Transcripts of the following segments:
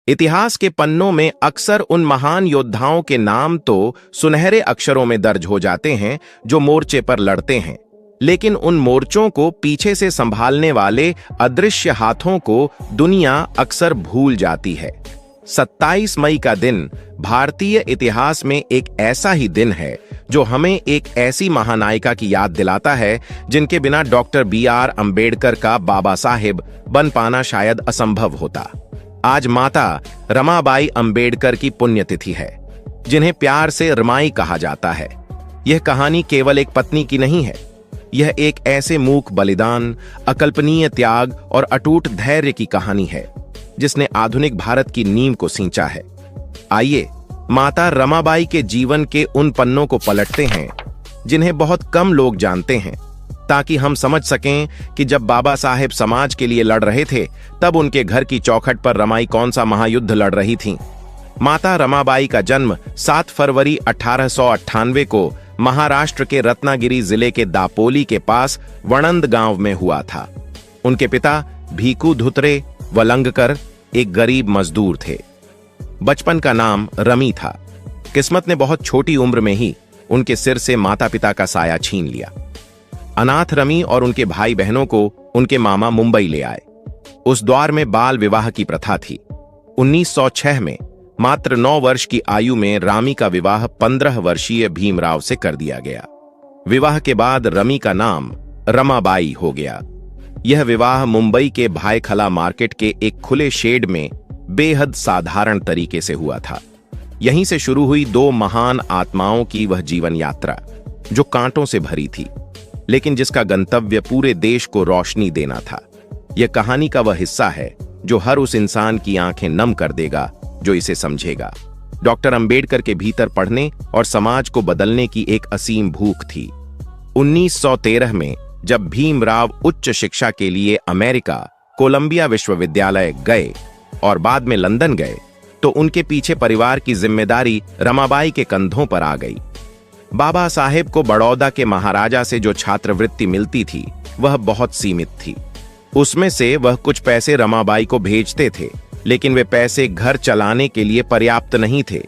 इतिहास के पन्नों में अक्सर उन महान योद्धाओं के नाम तो सुनहरे अक्षरों में दर्ज हो जाते हैं जो मोर्चे पर लड़ते हैं, लेकिन उन मोर्चों को पीछे से संभालने वाले अदृश्य हाथों को दुनिया अक्सर भूल जाती है। 27 मई का दिन भारतीय इतिहास में एक ऐसा ही दिन है जो हमें एक ऐसी महानायिका की याद दिलाता है जिनके बिना डॉक्टर BR अंबेडकर का बाबा साहेब बन पाना शायद असंभव होता। आज माता रमाबाई अंबेडकर की पुण्यतिथि है, जिन्हें प्यार से रमाई कहा जाता है। यह कहानी केवल एक पत्नी की नहीं है, यह एक ऐसे मूक बलिदान, अकल्पनीय त्याग और अटूट धैर्य की कहानी है जिसने आधुनिक भारत की नींव को सींचा है। आइए माता रमाबाई के जीवन के उन पन्नों को पलटते हैं जिन्हें बहुत कम लोग जानते हैं, ताकि हम समझ सकें कि जब बाबा साहेब समाज के लिए लड़ रहे थे तब उनके घर की चौखट पर रमाई कौन सा महायुद्ध लड़ रही थीं। माता रमाबाई का जन्म 7 फरवरी 1898 को महाराष्ट्र के रत्नागिरी जिले के दापोली के पास वणंद गांव में हुआ था। उनके पिता भीकू धुतरे वलंगकर एक गरीब मजदूर थे। बचपन का नाम रमी था। किस्मत ने बहुत छोटी उम्र में ही उनके सिर से माता पिता का साया छीन लिया। अनाथ रमी और उनके भाई बहनों को उनके मामा मुंबई ले आए। उस दौर में बाल विवाह की प्रथा थी। 1906 में मात्र 9 वर्ष की आयु में रामी का विवाह 15 वर्षीय भीमराव से कर दिया गया। विवाह के बाद रमी का नाम रमाबाई हो गया। यह विवाह मुंबई के भायखला मार्केट के एक खुले शेड में बेहद साधारण तरीके से हुआ था। यहीं से शुरू हुई 2 महान आत्माओं की वह जीवन यात्रा जो कांटों से भरी थी, लेकिन जिसका गंतव्य पूरे देश को रोशनी देना था। यह कहानी का वह हिस्सा है जो हर उस इंसान की आंखें नम कर देगा जो इसे समझेगा। डॉक्टर अंबेडकर के भीतर पढ़ने और समाज को बदलने की एक असीम भूख थी। 1913 में जब भीमराव उच्च शिक्षा के लिए अमेरिका कोलंबिया विश्वविद्यालय गए और बाद में लंदन गए, तो उनके पीछे परिवार की जिम्मेदारी रमाबाई के कंधों पर आ गई। बाबा साहेब को बड़ौदा के महाराजा से जो छात्रवृत्ति मिलती थी वह बहुत सीमित थी। उसमें से वह कुछ पैसे रमाबाई को भेजते थे, लेकिन वे पैसे घर चलाने के लिए पर्याप्त नहीं थे।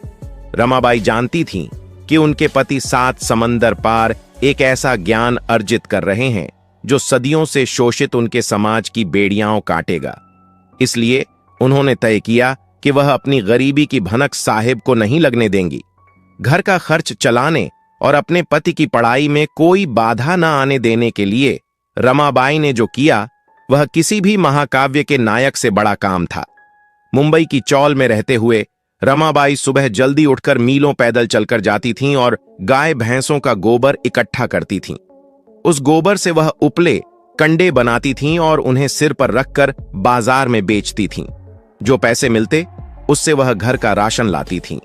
रमाबाई जानती थीं कि उनके पति 7 समंदर पार एक ऐसा ज्ञान अर्जित कर रहे हैं जो सदियों से शोषित उनके समाज की बेड़ियां काटेगा। इसलिए उन्होंने तय किया कि वह अपनी गरीबी की भनक साहेब को नहीं लगने देंगी। घर का खर्च चलाने और अपने पति की पढ़ाई में कोई बाधा न आने देने के लिए रमाबाई ने जो किया वह किसी भी महाकाव्य के नायक से बड़ा काम था। मुंबई की चौल में रहते हुए रमाबाई सुबह जल्दी उठकर मीलों पैदल चलकर जाती थीं और गाय भैंसों का गोबर इकट्ठा करती थीं। उस गोबर से वह उपले कंडे बनाती थीं और उन्हें सिर पर रखकर बाजार में बेचती थीं। जो पैसे मिलते उससे वह घर का राशन लाती थीं।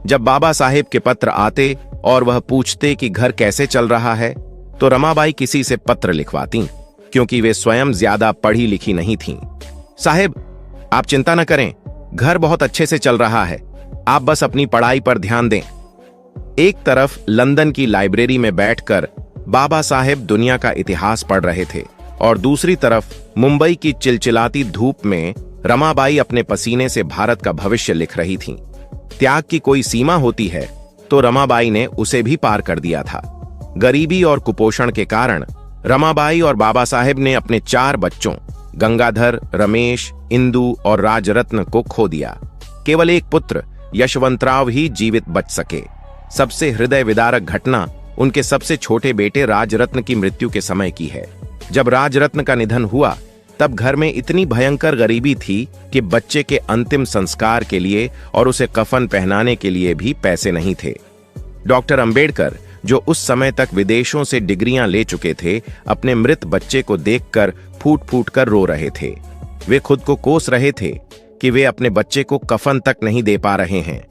जब बाबा साहेब के पत्र आते और वह पूछते कि घर कैसे चल रहा है, तो रमाबाई किसी से पत्र लिखवाती, क्योंकि वे स्वयं ज्यादा पढ़ी लिखी नहीं थीं। साहेब, आप चिंता न करें, घर बहुत अच्छे से चल रहा है, आप बस अपनी पढ़ाई पर ध्यान दें। एक तरफ लंदन की लाइब्रेरी में बैठकर बाबा साहेब दुनिया का इतिहास पढ़ रहे थे और दूसरी तरफ मुंबई की चिलचिलाती धूप में रमाबाई अपने पसीने से भारत का भविष्य लिख रही थीं। त्याग की कोई सीमा होती है तो रमाबाई ने उसे भी पार कर दिया था। गरीबी और कुपोषण के कारण रमाबाई और बाबा साहेब ने अपने 4 बच्चों गंगाधर, रमेश, इंदु और राजरत्न को खो दिया। केवल एक पुत्र यशवंतराव ही जीवित बच सके। सबसे हृदय विदारक घटना उनके सबसे छोटे बेटे राजरत्न की मृत्यु के समय की है। जब राजरत्न का निधन हुआ तब घर में इतनी भयंकर गरीबी थी कि बच्चे के अंतिम संस्कार के लिए और उसे कफन पहनाने के लिए भी पैसे नहीं थे। डॉक्टर अंबेडकर, जो उस समय तक विदेशों से डिग्रियां ले चुके थे, अपने मृत बच्चे को देखकर फूट फूट कर रो रहे थे। वे खुद को कोस रहे थे कि वे अपने बच्चे को कफन तक नहीं दे पा रहे हैं।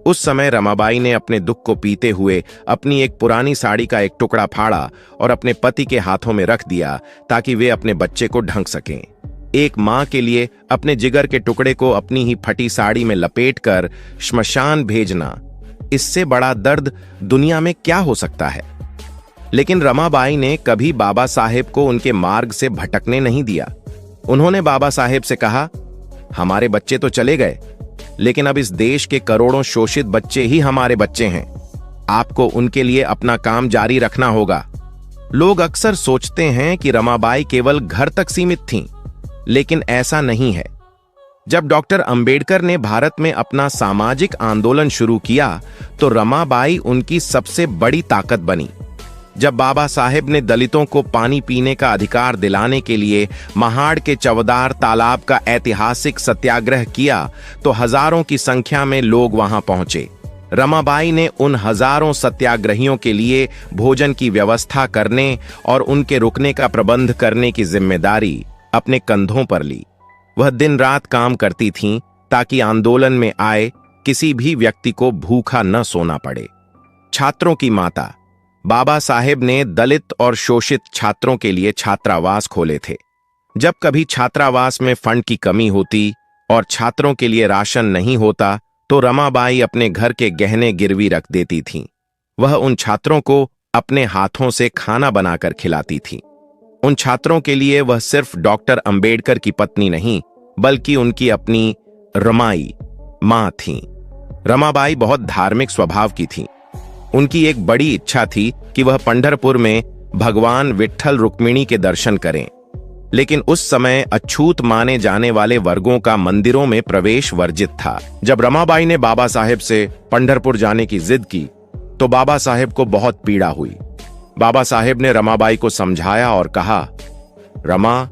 उस समय रमाबाई ने अपने दुख को पीते हुए अपनी एक पुरानी साड़ी का एक टुकड़ा फाड़ा और अपने पति के हाथों में रख दिया ताकि वे अपने बच्चे को ढंक सकें। एक मां के लिए अपने जिगर के टुकड़े को अपनी ही फटी साड़ी में लपेटकर श्मशान भेजना, इससे बड़ा दर्द दुनिया में क्या हो सकता है। लेकिन रमाबाई ने कभी बाबा साहेब को उनके मार्ग से भटकने नहीं दिया। उन्होंने बाबा साहेब से कहा, हमारे बच्चे तो चले गए, लेकिन अब इस देश के करोड़ों शोषित बच्चे ही हमारे बच्चे हैं। आपको उनके लिए अपना काम जारी रखना होगा। लोग अक्सर सोचते हैं कि रमाबाई केवल घर तक सीमित थीं, लेकिन ऐसा नहीं है। जब डॉक्टर अंबेडकर ने भारत में अपना सामाजिक आंदोलन शुरू किया, तो रमाबाई उनकी सबसे बड़ी ताकत बनी। जब बाबा साहेब ने दलितों को पानी पीने का अधिकार दिलाने के लिए महाड़ के चवदार तालाब का ऐतिहासिक सत्याग्रह किया, तो हजारों की संख्या में लोग वहां पहुंचे। रमाबाई ने उन हजारों सत्याग्रहियों के लिए भोजन की व्यवस्था करने और उनके रुकने का प्रबंध करने की जिम्मेदारी अपने कंधों पर ली। वह दिन रात काम करती थीं ताकि आंदोलन में आए किसी भी व्यक्ति को भूखा न सोना पड़े। छात्रों की माता बाबा साहेब ने दलित और शोषित छात्रों के लिए छात्रावास खोले थे। जब कभी छात्रावास में फंड की कमी होती और छात्रों के लिए राशन नहीं होता, तो रमाबाई अपने घर के गहने गिरवी रख देती थीं। वह उन छात्रों को अपने हाथों से खाना बनाकर खिलाती थीं। उन छात्रों के लिए वह सिर्फ डॉक्टर अंबेडकर की पत्नी नहीं, बल्कि उनकी अपनी रमाई मां थीं। रमाबाई बहुत धार्मिक स्वभाव की थीं। उनकी एक बड़ी इच्छा थी कि वह पंढरपुर में भगवान विट्ठल रुक्मिणी के दर्शन करें, लेकिन उस समय अछूत माने जाने वाले वर्गों का मंदिरों में प्रवेश वर्जित था। जब रमाबाई ने बाबा साहेब से पंढरपुर जाने की जिद की, तो बाबा साहेब को बहुत पीड़ा हुई। बाबा साहेब ने रमाबाई को समझाया और कहा, रमा,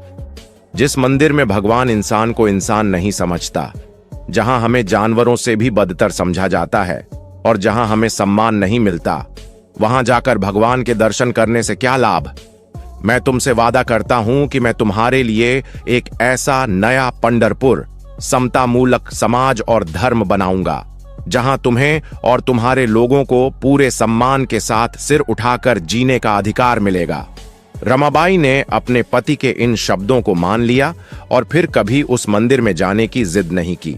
जिस मंदिर में भगवान इंसान को इंसान नहीं समझता, जहां हमें जानवरों से भी बदतर समझा जाता है और जहां हमें सम्मान नहीं मिलता, वहां जाकर भगवान के दर्शन करने से क्या लाभ। मैं तुमसे वादा करता हूं कि मैं तुम्हारे लिए एक ऐसा नया पंढरपुर, समतामूलक समाज और धर्म बनाऊंगा, जहां तुम्हें और तुम्हारे लोगों को पूरे सम्मान के साथ सिर उठाकर जीने का अधिकार मिलेगा। रमाबाई ने अपने पति के इन शब्दों को मान लिया और फिर कभी उस मंदिर में जाने की जिद नहीं की।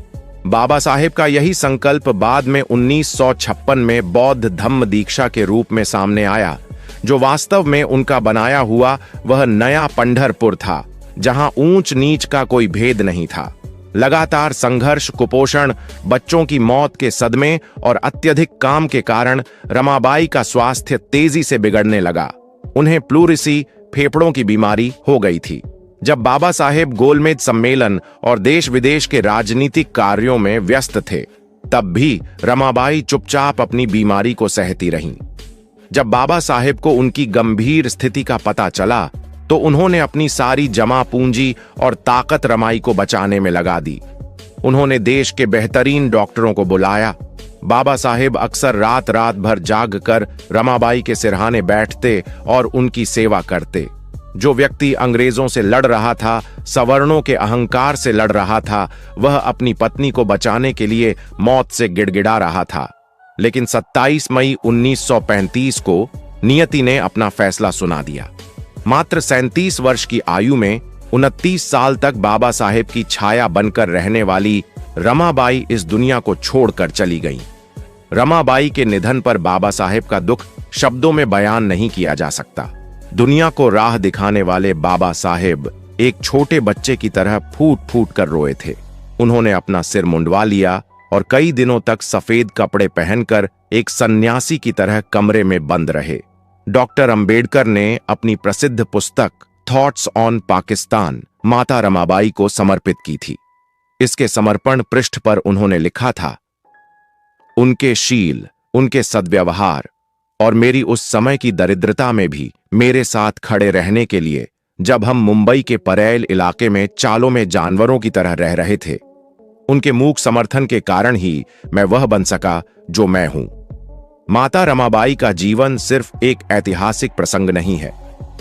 बाबा साहेब का यही संकल्प बाद में 1956 में बौद्ध धम्म दीक्षा के रूप में सामने आया, जो वास्तव में उनका बनाया हुआ वह नया पंढरपुर था, जहां ऊंच नीच का कोई भेद नहीं था। लगातार संघर्ष, कुपोषण, बच्चों की मौत के सदमे और अत्यधिक काम के कारण रमाबाई का स्वास्थ्य तेजी से बिगड़ने लगा। उन्हें प्लूरिसी, फेफड़ों की बीमारी हो गई थी। जब बाबा साहेब गोलमेज सम्मेलन और देश विदेश के राजनीतिक कार्यों में व्यस्त थे, तब भी रमाबाई चुपचाप अपनी बीमारी को सहती रहीं। जब बाबा साहेब को उनकी गंभीर स्थिति का पता चला, तो उन्होंने अपनी सारी जमा पूंजी और ताकत रमाई को बचाने में लगा दी। उन्होंने देश के बेहतरीन डॉक्टरों को बुलाया। बाबा साहेब अक्सर रात रात भर जाग कर रमाबाई के सिरहाने बैठते और उनकी सेवा करते। जो व्यक्ति अंग्रेजों से लड़ रहा था, सवर्णों के अहंकार से लड़ रहा था, वह अपनी पत्नी को बचाने के लिए मौत से गिड़गिड़ा रहा था। लेकिन 27 मई 1935 को नियति ने अपना फैसला सुना दिया। मात्र 37 वर्ष की आयु में 29 साल तक बाबा साहेब की छाया बनकर रहने वाली रमाबाई इस दुनिया को छोड़कर चली गईं। रमाबाई के निधन पर बाबा साहेब का दुख शब्दों में बयान नहीं किया जा सकता। दुनिया को राह दिखाने वाले बाबा साहेब एक छोटे बच्चे की तरह फूट फूट कर रोए थे। उन्होंने अपना सिर मुंडवा लिया और कई दिनों तक सफेद कपड़े पहनकर एक सन्यासी की तरह कमरे में बंद रहे। डॉक्टर अंबेडकर ने अपनी प्रसिद्ध पुस्तक थॉट्स ऑन पाकिस्तान माता रमाबाई को समर्पित की थी। इसके समर्पण पृष्ठ पर उन्होंने लिखा था, उनके शील, उनके सद्व्यवहार और मेरी उस समय की दरिद्रता में भी मेरे साथ खड़े रहने के लिए, जब हम मुंबई के परेल इलाके में चालों में जानवरों की तरह रह रहे थे, उनके मूक समर्थन के कारण ही मैं वह बन सका जो मैं हूं। माता रमाबाई का जीवन सिर्फ एक ऐतिहासिक प्रसंग नहीं है,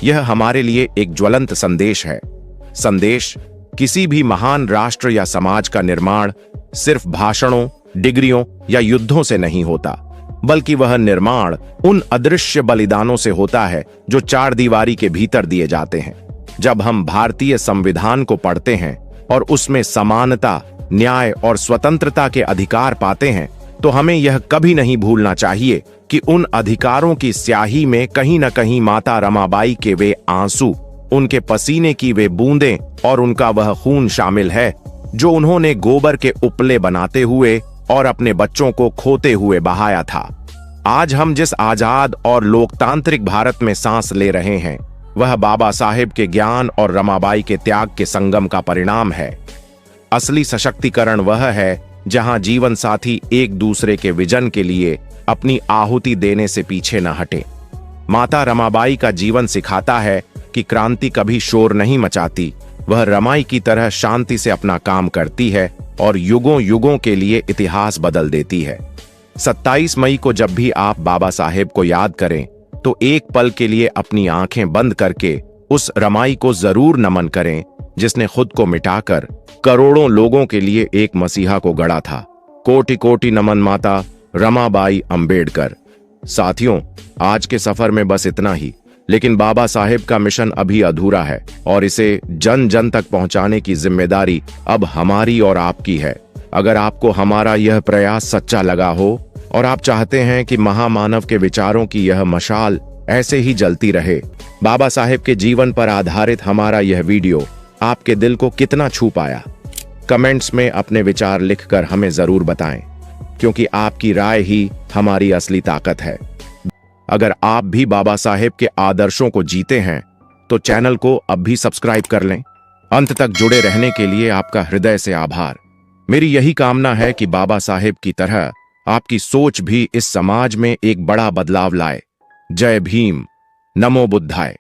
यह हमारे लिए एक ज्वलंत संदेश है। संदेश किसी भी महान राष्ट्र या समाज का निर्माण सिर्फ भाषणों, डिग्रियों या युद्धों से नहीं होता, बल्कि वह निर्माण उन अदृश्य बलिदानों से होता है जो चार दीवारी के भीतर दिए जाते हैं। जब हम भारतीय संविधान को पढ़ते हैं और उसमें समानता, न्याय और स्वतंत्रता के अधिकार पाते हैं, तो हमें यह कभी नहीं भूलना चाहिए कि उन अधिकारों की स्याही में कहीं न कहीं माता रमाबाई के वे आंसू, उनके पसीने की वे बूंदें और उनका वह खून शामिल है जो उन्होंने गोबर के उपले बनाते हुए और अपने बच्चों को खोते हुए बहाया था। आज हम जिस आजाद और लोकतांत्रिक भारत में सांस ले रहे हैं, वह बाबा साहेब के ज्ञान और रमाबाई के त्याग के संगम का परिणाम है। असली सशक्तिकरण वह है जहां जीवन साथी एक दूसरे के विजन के लिए अपनी आहुति देने से पीछे न हटे। माता रमाबाई का जीवन सिखाता है कि क्रांति कभी शोर नहीं मचाती, वह रमाई की तरह शांति से अपना काम करती है और युगों युगों के लिए इतिहास बदल देती है। 27 मई को जब भी आप बाबा साहेब को याद करें तो एक पल के लिए अपनी आंखें बंद करके उस रमाई को जरूर नमन करें जिसने खुद को मिटाकर करोड़ों लोगों के लिए एक मसीहा को गढ़ा था। कोटि कोटि नमन माता रमाबाई अंबेडकर। साथियों, आज के सफर में बस इतना ही, लेकिन बाबा साहेब का मिशन अभी अधूरा है और इसे जन जन तक पहुंचाने की जिम्मेदारी अब हमारी और आपकी है। अगर आपको हमारा यह प्रयास सच्चा लगा हो और आप चाहते हैं कि महामानव के विचारों की यह मशाल ऐसे ही जलती रहे, बाबा साहेब के जीवन पर आधारित हमारा यह वीडियो आपके दिल को कितना छू पाया, कमेंट्स में अपने विचार लिखकर हमें जरूर बताएं, क्योंकि आपकी राय ही हमारी असली ताकत है। अगर आप भी बाबा साहेब के आदर्शों को जीते हैं तो चैनल को अब भी सब्सक्राइब कर लें। अंत तक जुड़े रहने के लिए आपका हृदय से आभार। मेरी यही कामना है कि बाबा साहेब की तरह आपकी सोच भी इस समाज में एक बड़ा बदलाव लाए। जय भीम, नमो बुद्धाय।